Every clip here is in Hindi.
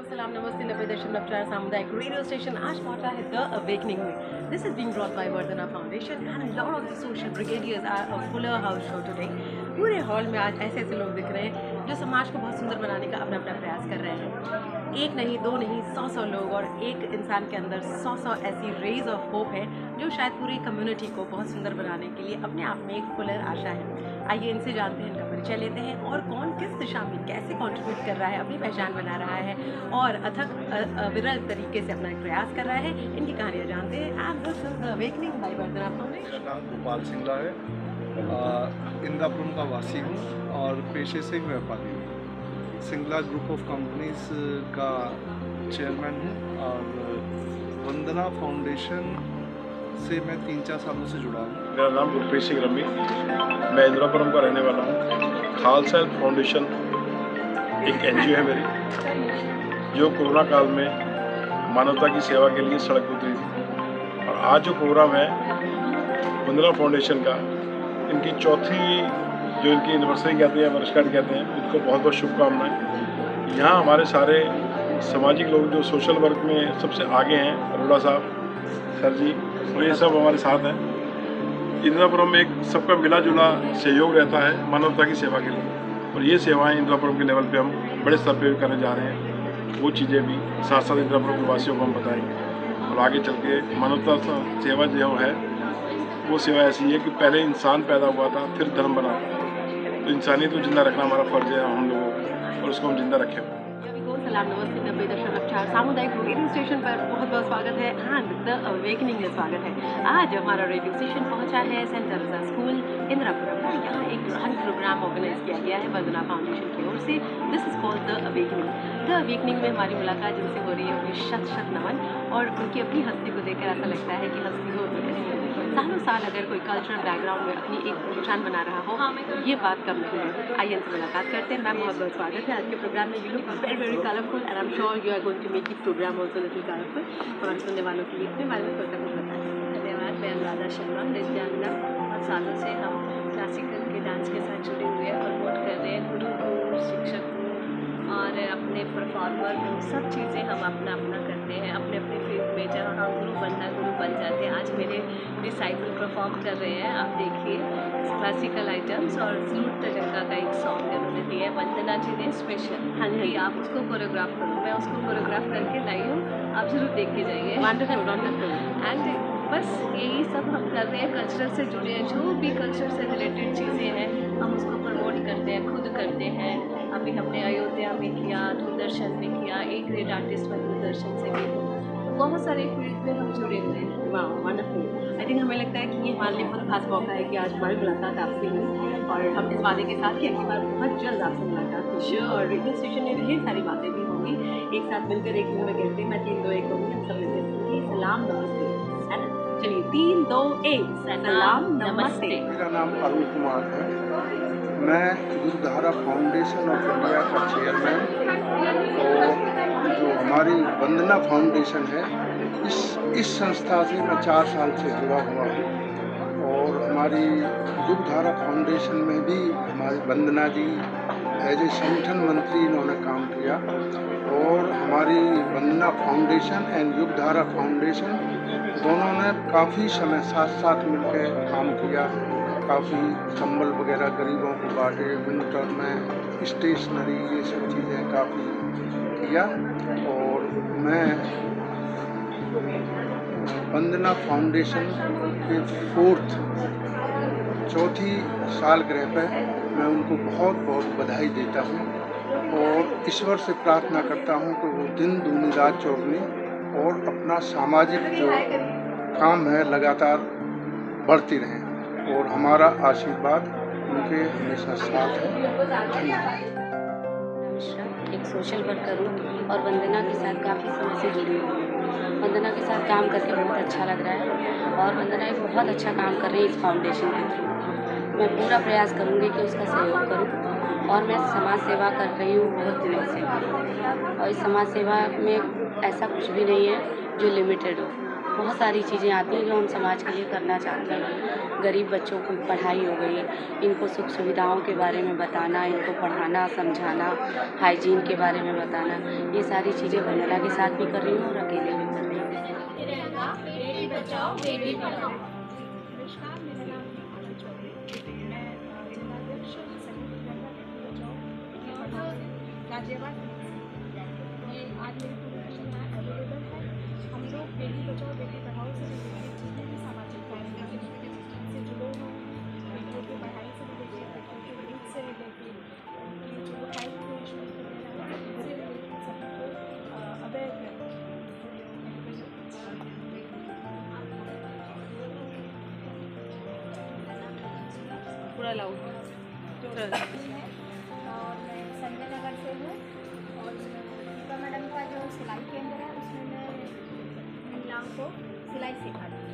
सलाम नमस्ते 90.4 सामुदायिक रेडियो स्टेशन आज पहुंचा है द अवेकनिंग में। This is being brought by Vardhana foundation and a lot of the social brigadiers are a fuller house show today. पूरे हॉल में आज ऐसे ऐसे लोग दिख रहे हैं जो समाज को बहुत सुंदर बनाने का अपना अपना प्रयास कर रहे हैं। एक नहीं दो नहीं 100 लोग और एक इंसान के अंदर 100 ऐसी रेज ऑफ होप है जो शायद पूरी कम्युनिटी को बहुत सुंदर बनाने के लिए अपने आप में एक फुलर आशा है। आइए इनसे जानते हैं, इनका परिचय लेते हैं और कौन किस दिशा में कैसे कंट्रीब्यूट कर रहा है, अपनी पहचान बना रहा है और अथक अविरल तरीके से अपना एक प्रयास कर रहा है। इनकी कहानियाँ जानते हैं। And this is the awakening by Vardhana foundation. मेरा नाम गोपाल सिंगला है। इंद्रापुरम का वासी हूँ और पेशे से व्यापारी हूँ। सिंगला ग्रुप ऑफ कंपनीज का चेयरमैन हूँ और वंदना फाउंडेशन से मैं 3-4 सालों से जुड़ा हूँ। मेरा नाम गुरप्रीत सिंह रमी, मैं इंद्रापुरम का रहने वाला हूँ। खालसा हेल्थ फाउंडेशन एक एनजीओ है मेरी, जो कोरोना काल में मानवता की सेवा के लिए सड़क उतरी थी। और आज जो प्रोग्राम है वंदना फाउंडेशन का, इनकी चौथी जो इनकी एनिवर्सरी कहते हैं, वर्षगांठ कहते हैं, उनको बहुत बहुत शुभकामनाएं। यहाँ हमारे सारे सामाजिक लोग जो सोशल वर्क में सबसे आगे हैं, अरोड़ा साहब, सर जी, और ये सब हमारे साथ हैं। इंद्रापुरम में एक सबका मिला जुला सहयोग रहता है मानवता की सेवा के लिए, और ये सेवाएं इंद्रापुरम के लेवल पे हम बड़े स्तर पे भी करने जा रहे हैं। वो चीज़ें भी साथ साथ इंद्रापुरम के वासियों को हम बताएंगे और आगे चल के मानवता सेवा जो है वो सेवा ऐसी है कि पहले इंसान पैदा हुआ था, फिर धर्म बना था। तो इंसानियत को जिंदा रखना हमारा फर्ज है हम लोगों को, और उसको हम जिंदा रखें। सलाम नमस्ते 90.4 सामुदायिक रेडियो स्टेशन पर बहुत बहुत स्वागत है एंड द अवेकनिंग में स्वागत है। आज हमारा रेडियो स्टेशन पहुंचा है सेंट टेरेसा स्कूल इंद्रापुरम में। यहाँ एक बृहद प्रोग्राम ऑर्गेनाइज किया गया है वंदना फाउंडेशन की ओर से। This is called the awakening. The awakening में हमारी मुलाकात जिनसे हो रही है उन्हें शत नमन, और उनकी अपनी हस्ती को देखकर ऐसा लगता है कि हस्ती हो तो कैसी है। सालों साल अगर कोई कल्चरल बैकग्राउंड में अपनी एक पहचान बना रहा हो, ये बात कम नहीं है। आइए इनसे मुलाकात करते हैं। मैम बहुत बहुत स्वागत है आज के प्रोग्राम में। You look very very colourful and I am sure you are going to make it programme also little colourful. हमारे सुनने वालों के लिए अपने बारे में थोड़ा सा कुछ बताएं। धन्यवाद। मैं अनुराधा शर्मा, नृत्यांगना। बहुत सालों से हम क्लासिकल के डांस के साथ जुड़े हुए हैं, प्रमोट कर रहे हैं। गुरु को, शिक्षक को और अपने परफॉर्मर को, सब चीज़ें हम अपना अपना करते हैं अपने अपने फील्ड में। जहाँ हम गुरु बनना गुरु बन जाते हैं। आज मेरे डिसाइपल परफॉर्म कर रहे हैं, आप देखिए क्लासिकल आइटम्स और फ्लूट तजंका का एक सॉन्ग उन्होंने दिया है वंदना जी ने स्पेशल। हाँ जी, आप उसको कोरियोग्राफ करो, मैं उसको कोरियोग्राफ करके लाई हूँ, आप जरूर देख के जाइए। Wonderful wonderful. एंड बस यही सब हम कर रहे हैं, कल्चर से जुड़े हैं। जो भी कल्चर से रिलेटेड चीज़ें हैं हम उसको प्रमोट करते हैं, खुद करते हैं। अभी हमने अयोध्या में किया, दूरदर्शन में किया, एक ग्रेट आर्टिस्ट में दूरदर्शन से भी। तो बहुत सारे फील्ड में हम जुड़े हुए हैं। वाह वंडरफुल। आई थिंक हमें लगता है कि ये हमारे लिए बहुत खास मौका है कि आज हमारी मुलाकात आपसे हुई, और हम इस वादे के साथ कि अगली बार बहुत जल्द आपसे मुलाकात होगी और रेडियो स्टेशन में ढेर सारी बातें भी होंगी। एक साथ मिलकर एक दिन में कहते हैं मैं 3 2 1 होंगी, हम सब मिलते हैं। सलाम नमस्ते। चलिए 3 2 1 सलाम नमस्ते। मेरा नाम अरुण कुमार है। मैं युगधारा फाउंडेशन ऑफ इंडिया का चेयरमैन, और जो हमारी वंदना फाउंडेशन है इस संस्था से मैं 4 साल से जुड़ा हुआ हूँ। और हमारी युगधारा फाउंडेशन में भी हमारी वंदना जी एज ए संगठन मंत्री इन्होंने काम किया, और हमारी वंदना फाउंडेशन एंड युगधारा फाउंडेशन दोनों ने काफ़ी समय साथ मिलकर काम किया। काफ़ी कंबल वगैरह गरीबों को बांटे, विंटर में स्टेशनरी, ये सब चीज़ें काफ़ी किया। और मैं वंदना फाउंडेशन के चौथी सालगिरह पर मैं उनको बहुत बहुत बधाई देता हूँ, और ईश्वर से प्रार्थना करता हूँ कि वो दिन दूनी रात चौगुनी और अपना सामाजिक जो काम है लगातार बढ़ती रहें, और हमारा आशीर्वाद उनके हमेशा साथ है। धन्यवाद। एक सोशल वर्कर हूँ और वंदना के साथ काफ़ी समय से जुड़ी हुई हूँ। वंदना के साथ काम करके बहुत अच्छा लग रहा है, और वंदना एक बहुत अच्छा काम कर रही है इस फाउंडेशन के थ्रू। मैं पूरा प्रयास करूँगी कि उसका सहयोग करूँ, और मैं समाज सेवा कर रही हूँ बहुत दिनों से, और इस समाज सेवा में ऐसा कुछ भी नहीं है जो लिमिटेड हो। बहुत सारी चीज़ें आती हैं जो हम समाज के लिए करना चाहते हैं। गरीब बच्चों को पढ़ाई हो गई, इनको सुख सुविधाओं के बारे में बताना, इनको पढ़ाना समझाना, हाइजीन के बारे में बताना, ये सारी चीज़ें वंदना के साथ भी कर रही हूँ और अकेले भी कर रही हूँ। बेटी बचाओ बेटी पढ़ाओ। नमस्कार, मेरा नाम है चौधरी। मैं जिलाध्यक्ष गाजियाबाद। ये आज मेरी प्रोफेशन में अवेलेबल है। हम लोग बेटी बचाओ बेटी पढ़ाओ से रिलेटेड जितने भी सामाजिक कार्य से जुड़े हों, बेटियों की पढ़ाई से रिलेटेड, बेटियों के यूथ से रिलेटेड, उनकी जो हेल्थ इशूज़ वगैरह से रिलेटेड सभी को अवेयर करें। पूरा लाउड और मैं संजय नगर से हूँ और दीपा मैडम का जो सिलाई केंद्र है उसमें मैं महिलाओं को सिलाई सिखाती हूँ।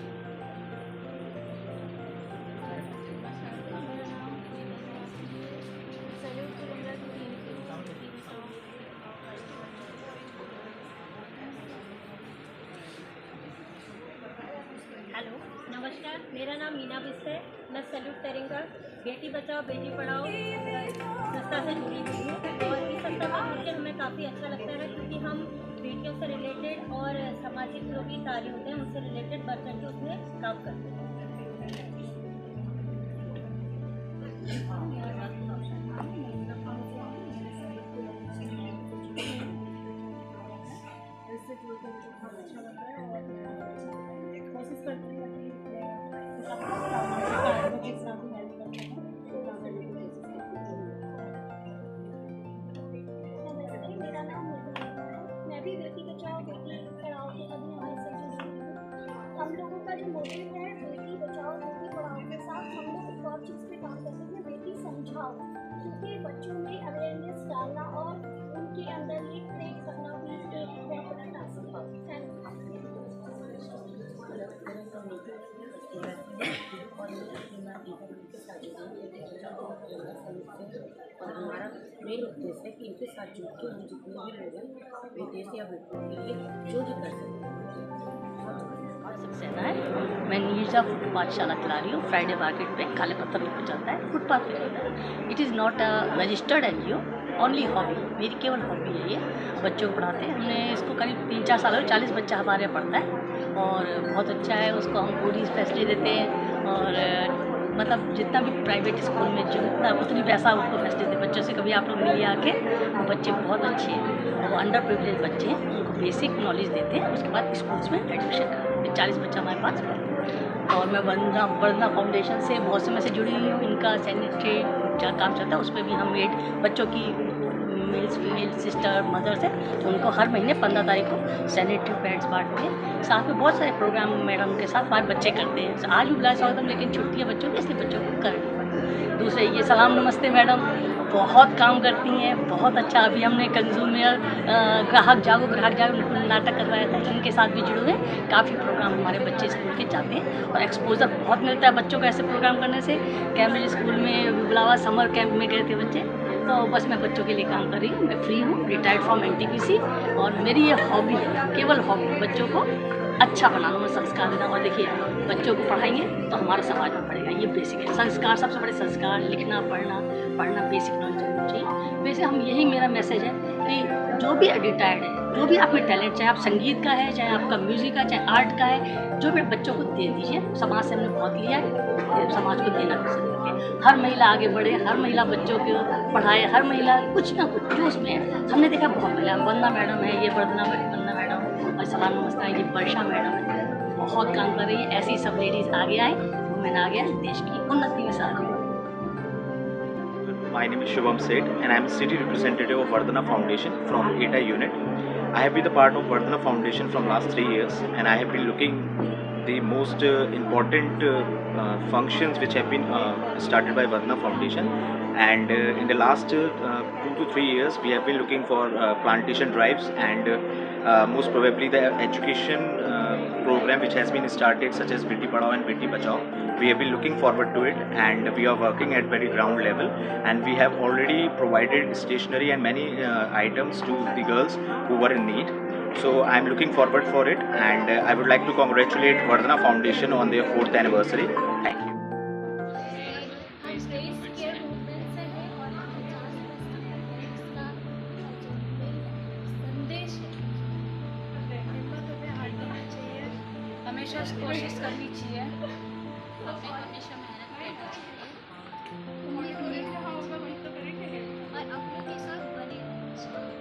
हेलो, नमस्कार, मेरा नाम मीना बिस्ट है। मैं सैल्यूट टेरिंगल बेटी बचाओ बेटी पढ़ाओ संस्था से जुड़ी हुई हूँ और इस संस्था में मुझे हमें काफ़ी अच्छा लगता है क्योंकि हम बेटियों से रिलेटेड और सामाजिक जो भी कार्य होते हैं उनसे रिलेटेड बढ़ करके उसमें काम करते हैं। कोशिश करती हूँ मेरा नाम मैं भी बेटी बचाओ बेटी पढ़ाओ के अभियान से जुड़ी हूँ। हम लोगों का जो मोटिव है बेटी बचाओ बेटी पढ़ाओ के साथ हम लोग एक और चीज़ पे काम करते हैं, बेटी समझाओ, क्योंकि बच्चों में अवेयरनेस डालना और उनके अंदर ये क्रिएट करना भी एक बहुत बड़ा टास्क है। और हमारा मेन उद्देश्य है कि इनके साथ जुड़ के हम जितने भी लोग हैं विदेश या बेटियों के लिए जो भी कर सकते हैं। सबसे ज़्यादा है, मैं नीरजा फूड पाठशाला चला रही हूँ। फ्राइडे मार्केट पे काले पत्थर रोड पे चलता है, फुटपाथ पे चलता है। It is not a registered NGO, only hobby, मेरी केवल हॉबी है ये। बच्चों को पढ़ाते हैं, हमने इसको करीब 3-4 साल हो, 40 बच्चा हमारे यहाँ पढ़ता है और बहुत अच्छा है। उसको हम पूरी फैसिलिटी देते हैं और मतलब जितना भी प्राइवेट स्कूल में जितना उतनी पैसा उनको फैसिलिटी देते बच्चों से। कभी आप लोग मिलिए आके, वो बच्चे बहुत अच्छे हैं और वो अंडर प्रिविलेज बच्चे हैं, उनको बेसिक नॉलेज देते हैं। उसके बाद स्कूल्स में एडमिशन कराते हैं। 40 बच्चा हमारे पास है और मैं वंदना फाउंडेशन से बहुत समय से जुड़ी हुई हूँ। इनका सैनिटरी जहाँ काम चलता है उस पर भी हम मेड बच्चों की मेल्स फीमेल सिस्टर मदर्स है, तो उनको हर महीने 15 तारीख को सैनिटरी पैड्स बांटते हैं। साथ में बहुत सारे प्रोग्राम मैडम के साथ हमारे बच्चे करते हैं। आज भी बुलाया स्वागतम, लेकिन छुट्टी है बच्चों की, इसलिए बच्चों को करनी पड़ी। दूसरे ये सलाम नमस्ते मैडम बहुत काम करती हैं, बहुत अच्छा। अभी हमने कंज्यूमर ग्राहक जागो नाटक करवाया था, इनके साथ भी जुड़े हुए। काफ़ी प्रोग्राम हमारे बच्चे स्कूल के जाते हैं और एक्सपोजर बहुत मिलता है बच्चों को ऐसे प्रोग्राम करने से। कैम्ब्रिज स्कूल में बुलावा समर कैंप में गए थे बच्चे, तो बस मैं बच्चों के लिए काम कर रही हूँ। मैं फ्री हूँ, रिटायर्ड फ्रॉम NTPC और मेरी ये हॉबी है, केवल हॉबी, बच्चों को अच्छा बनाना और संस्कार देना। और देखिए, बच्चों को पढ़ाएंगे तो हमारा समाज में पढ़ेगा, ये बेसिक है। संस्कार सबसे बड़े संस्कार, लिखना पढ़ना बेसिक नॉलेज होनी चाहिए। वैसे हम यही मेरा मैसेज है कि जो भी रिटायर्ड है, जो भी आप में टैलेंट, चाहे आप संगीत का है, चाहे आपका म्यूज़िक का, चाहे आर्ट का है, जो भी बच्चों को दे दीजिए। समाज से हमने बहुत लिया है, समाज को देना भी जरूरी है। हर महिला आगे बढ़े, हर महिला बच्चों को पढ़ाए, हर महिला कुछ ना कुछ जो उसमें है। हमने देखा बहुत महिला, वंदना मैडम है, ये वंदना मैडम और सलाम नमस्कार, ये वर्षा मैडम है, बहुत काम कर रही है। ऐसी सब लेडीज़ आगे आए, वुमेन आगे आए, देश की उन्नति में साथ दें। My name is Shubham Seth and I am city representative of Vardhana Foundation from ETA unit. I have been the part of Vardhana Foundation from last 3 years and I have been looking the most important functions which have been started by Vardhana Foundation, and in the last 2 to 3 years we have been looking for plantation drives and most probably the education program which has been started such as Beti Padhao and Beti Bachao. We have been looking forward to it and we are working at very ground level, and we have already provided stationery and many items to the girls who were in need. So I'm looking forward for it, and I would like to congratulate Vardhana Foundation on their 4th anniversary. Thank you. हम रेस केयर मूवमेंट से हैं और हम 50 इसका जो मेन संदेश है हिम्मत हमें हारनी नहीं चाहिए, हमेशा कोशिश करनी चाहिए, हमें हमेशा मेहनत करनी चाहिए, उम्मीद और अपनों के साथ बने रहना चाहिए।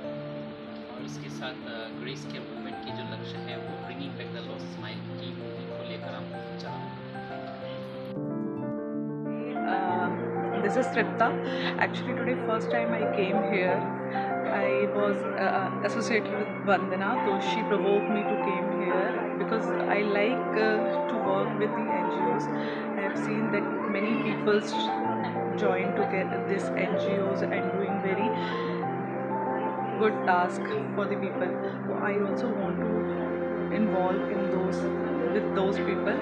और उसके साथ ग्रेस केयर मूवमेंट की जो लक्ष्य है वो bringing back the lost smile की को लेकर हम चला। This is Tripta. Actually today first time I came here. I was associated with Vandana, so she provoked me to came here because I like to work with the NGOs. I have seen that many people join to get this NGOs and doing very good task for the people. So I also want to involve in with those people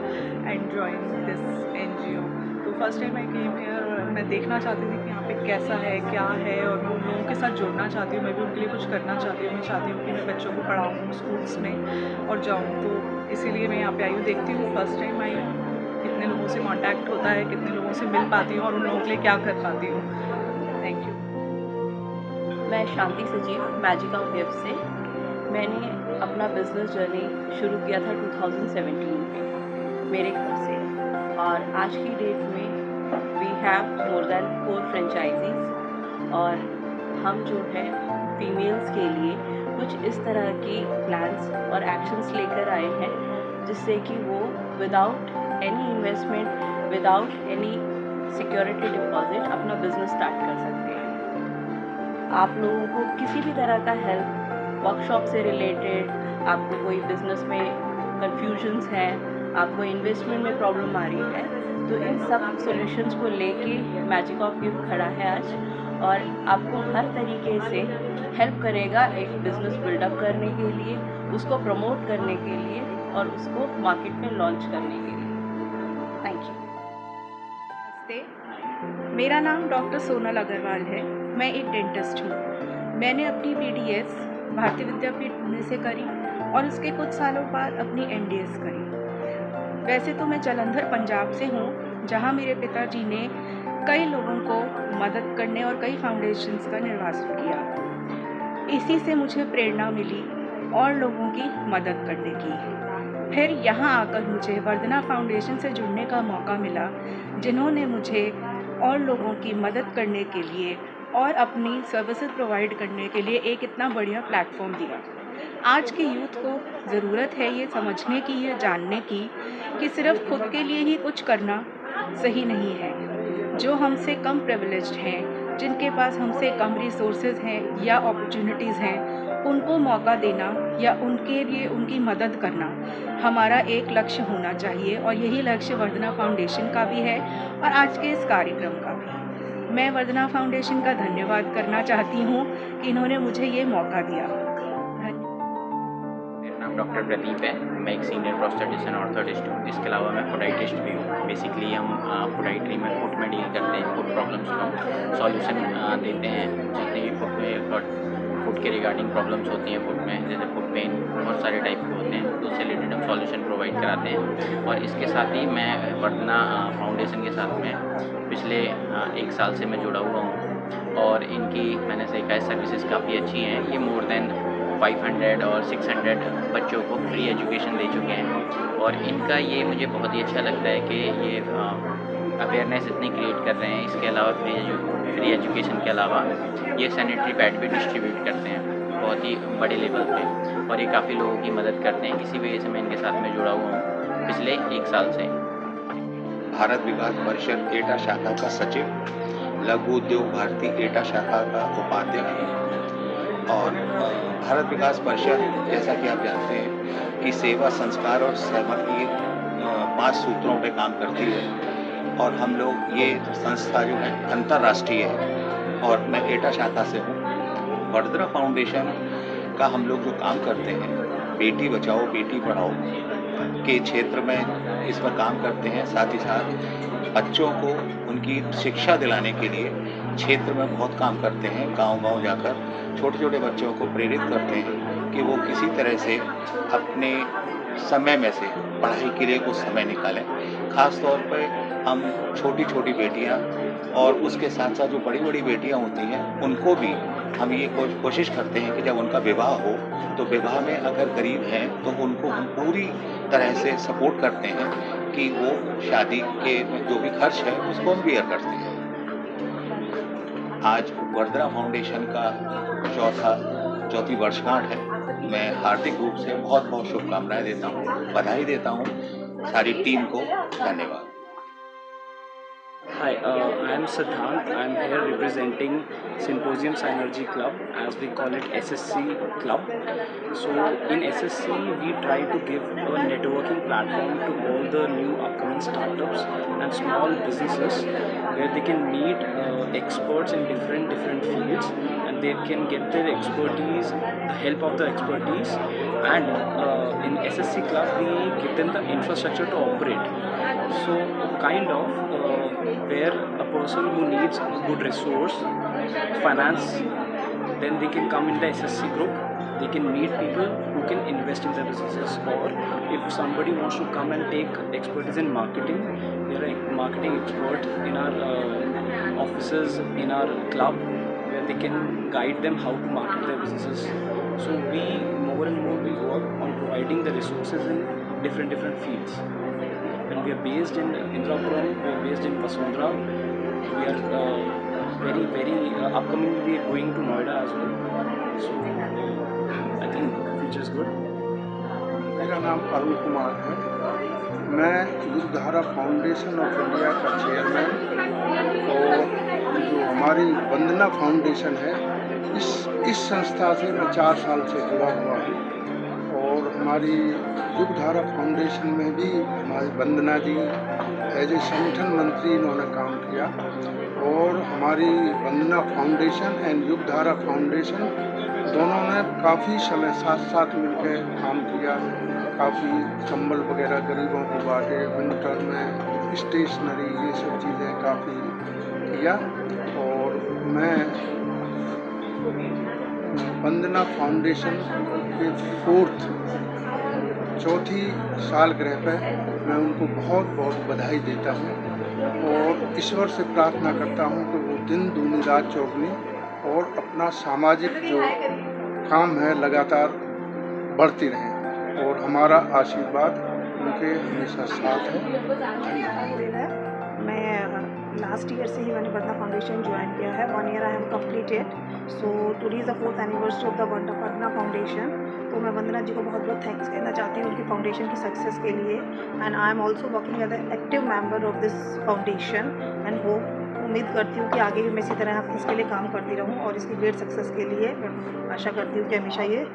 and join this NGO. तो first time I came here और मैं देखना चाहती थी कि यहाँ पे कैसा है क्या है, और मैं उन लोगों के साथ जुड़ना चाहती हूँ, मैं भी उनके लिए कुछ करना चाहती हूँ। मैं चाहती हूँ कि मैं बच्चों को पढ़ाऊँ स्कूल्स में और जाऊँ, तो इसीलिए मैं यहाँ पे आई हूँ। देखती हूँ फर्स्ट टाइम आई हूँ कितने लोगों से कांटेक्ट होता है, कितने लोगों से मिल पाती हूँ और उन लोगों के लिए क्या कर पाती हूँ। Thank you. मैं शांति सजीव मैजिक ऑफ गिफ्ट से, मैंने अपना बिजनेस जर्नी शुरू किया था 2017 में मेरे घर से, और आज की डेट में we have more than 4 franchisees, और हम जो है फीमेल्स के लिए कुछ इस तरह की प्लान्स और एक्शंस लेकर आए हैं जिससे कि वो without any investment, without any security deposit अपना बिजनेस स्टार्ट कर सकते हैं। आप लोगों को किसी भी तरह का हेल्प, वर्कशॉप से रिलेटेड, आपको कोई बिजनेस में कंफ्यूजन्स है, आपको इन्वेस्टमेंट में प्रॉब्लम आ रही है, तो इन सब सॉल्यूशंस को लेके मैजिक ऑफ गिफ्ट खड़ा है आज, और आपको हर तरीके से हेल्प करेगा एक बिज़नेस बिल्डअप करने के लिए, उसको प्रमोट करने के लिए और उसको मार्केट में लॉन्च करने के लिए। Thank you. नमस्ते, मेरा नाम डॉक्टर सोनल अग्रवाल है। मैं एक डेंटिस्ट हूँ। मैंने अपनी BDS भारतीय विद्यापीठ पुणे से करी और उसके कुछ सालों बाद अपनी MDS करी। वैसे तो मैं जालंधर पंजाब से हूँ, जहाँ मेरे पिताजी ने कई लोगों को मदद करने और कई फाउंडेशंस का निर्वासन किया। इसी से मुझे प्रेरणा मिली और लोगों की मदद करने की। फिर यहाँ आकर मुझे वर्धना फाउंडेशन से जुड़ने का मौका मिला, जिन्होंने मुझे और लोगों की मदद करने के लिए और अपनी सर्विसेज प्रोवाइड करने के लिए एक इतना बढ़िया प्लेटफॉर्म दिया। आज के यूथ को ज़रूरत है ये समझने की, ये जानने की कि सिर्फ खुद के लिए ही कुछ करना सही नहीं है। जो हमसे कम प्रिविलेज्ड हैं, जिनके पास हमसे कम रिसोर्सेज हैं या अपॉर्चुनिटीज़ हैं, उनको मौका देना या उनके लिए उनकी मदद करना हमारा एक लक्ष्य होना चाहिए, और यही लक्ष्य वर्धना फाउंडेशन का भी है और आज के इस कार्यक्रम का भी। मैं वर्धना फाउंडेशन का धन्यवाद करना चाहती हूँ कि इन्होंने मुझे ये मौका दिया। नाम डॉक्टर प्रदीप है। मैं एक सीनियर प्रोस्थेटिस्ट ऑर्थोटिस्ट हूँ। इसके अलावा मैं फोडाइटिस्ट भी हूँ। बेसिकली हम फोडाइट्री में फुट में डील करते हैं। फुट प्रॉब्लम्स को हम सॉल्यूशन देते हैं। जितने भी फुट में फुट के रिगार्डिंग प्रॉब्लम्स होती हैं फुट में, जैसे फुट पेन बहुत सारे टाइप के होते हैं, तो उससे रिलेटेड हम सॉल्यूशन प्रोवाइड कराते हैं। और इसके साथ ही मैं वर्धना फाउंडेशन के साथ में पिछले 1 साल से मैं जुड़ा हुआ हूँ, और इनकी मैंने देखा है सर्विसेज काफ़ी अच्छी हैं। ये मोर देन 500 और 600 बच्चों को फ्री एजुकेशन दे चुके हैं, और इनका ये मुझे बहुत ही अच्छा लगता है कि ये अवेयरनेस इतनी क्रिएट कर रहे हैं। इसके अलावा फ्री एजुकेशन के अलावा ये सैनिटरी पैड भी डिस्ट्रीब्यूट करते हैं बहुत ही बड़े लेवल पे, और ये काफ़ी लोगों की मदद करते हैं। इसी वजह से मैं इनके साथ में जुड़ा हुआ हूँ पिछले 1 साल से। भारत विकास परिषद एटा शाखा का सचिव, लघु उद्योग भारती एटा शाखा का उपाध्यक्ष। और भारत विकास परिषद, जैसा कि आप जानते हैं कि सेवा, संस्कार और सहमति 5 सूत्रों पे काम करती है, और हम लोग ये संस्था जो है अंतर्राष्ट्रीय है, और मैं एटा शाखा से हूँ। वर्धना फाउंडेशन का हम लोग जो काम करते हैं, बेटी बचाओ बेटी पढ़ाओ के क्षेत्र में इस पर काम करते हैं। साथ ही साथ बच्चों को उनकी शिक्षा दिलाने के लिए क्षेत्र में बहुत काम करते हैं। गांव-गांव जाकर छोटे छोटे बच्चों को प्रेरित करते हैं कि वो किसी तरह से अपने समय में से पढ़ाई के लिए कुछ समय निकालें। ख़ास तौर पे हम छोटी छोटी बेटियां और उसके साथ साथ जो बड़ी बड़ी बेटियां होती हैं उनको भी हम ये कोशिश करते हैं कि जब उनका विवाह हो तो विवाह में अगर गरीब हैं तो उनको हम पूरी तरह से सपोर्ट करते हैं कि वो शादी के जो भी खर्च है उसको हम बियर करते हैं। आज वर्धना फाउंडेशन का चौथी वर्षगांठ है। मैं हार्दिक रूप से बहुत बहुत शुभकामनाएं देता हूँ, बधाई देता हूँ सारी टीम को। धन्यवाद। Hi, I am Siddhant. I am here representing Symposium Synergy Club, as we call it SSC Club. So in SSC we try to give a networking platform to all the new upcoming startups and small businesses where they can meet experts in different fields, and they can get their expertise, the help of the expertise, and in SSC Club we give them the infrastructure to operate. So kind of where a person who needs good resource, finance, then they can come in the SSC group. They can meet people who can invest in their businesses, or if somebody wants to come and take expertise in marketing, there are marketing experts in our offices, in our club, where they can guide them how to market their businesses. So we more and more we work on providing the resources in different fields. And we are based in Indirapuram, we are based in Vasundhara, we are very upcoming, we are going to Noida as well. So I think the future is good. मेरा नाम अरुण कुमार है। मैं युगधारा फाउंडेशन ऑफ इंडिया का चेयरमैन, और जो हमारी वंदना फाउंडेशन है इस संस्था से मैं 4 साल से जुड़ा हुआ हूँ। और हमारी युगधारा फाउंडेशन में भी हमारी वंदना जी एज ए संगठन मंत्री इन्होंने काम किया, और हमारी वंदना फाउंडेशन एंड युगधारा फाउंडेशन दोनों ने काफ़ी समय साथ मिलकर काम किया। काफ़ी कंबल वगैरह गरीबों को बांटे, विंटर में स्टेशनरी, ये सब चीज़ें काफ़ी किया। और मैं वंदना फाउंडेशन के चौथी सालगिरह पर मैं उनको बहुत बहुत बधाई देता हूँ, और ईश्वर से प्रार्थना करता हूँ कि वो दिन दूनी रात चौगुनी और अपना सामाजिक जो काम है लगातार बढ़ती रहें, और हमारा आशीर्वाद उनके हमेशा साथ है। मैं लास्ट ईयर से ही मैंने वर्धना फाउंडेशन ज्वाइन किया है। 1 year I have completed. So today is the 4th anniversary of the Vardhana foundation. तो मैं वंदना जी को बहुत बहुत थैंक्स कहना चाहती हूँ उनकी फाउंडेशन की सक्सेस के लिए। And I am also working as an active member of this foundation, and उम्मीद करती हूँ कि आगे भी मैं इसी तरह इसके लिए काम करती रहूँ, और इसकी ग्रेट सक्सेस के लिए मैं आशा करती हूँ कि हमेशा ये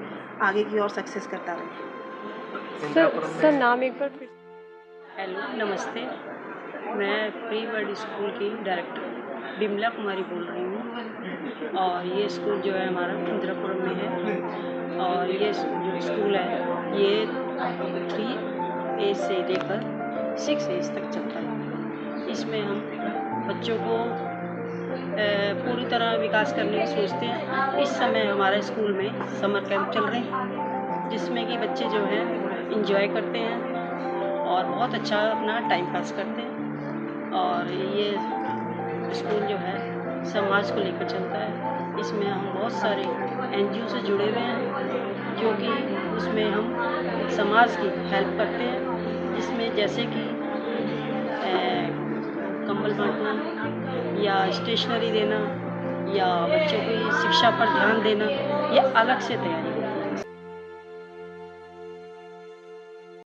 आगे की और सक्सेस करता रहे। सर नाम एक बार फिर। हेलो, नमस्ते। मैं प्री वर्ल्ड स्कूल की डायरेक्टर बिमला कुमारी बोल रही हूँ, और ये स्कूल जो है हमारा इंदिरापुरम में है, और ये जो स्कूल है ये 3 एज से लेकर 6 एज तक चलता है। इसमें हम बच्चों को पूरी तरह विकास करने की सोचते हैं। इस समय हमारे स्कूल में समर कैंप चल रहे हैं, जिसमें कि बच्चे जो हैं इंजॉय करते हैं और बहुत अच्छा अपना टाइम पास करते हैं। और ये स्कूल जो है समाज को लेकर चलता है। इसमें हम बहुत सारे NGO से जुड़े हुए हैं, जो कि उसमें हम समाज की हेल्प करते हैं, जिसमें जैसे कि कंबल बांटना, या स्टेशनरी देना, या बच्चों की शिक्षा पर ध्यान देना, ये अलग से तैयारी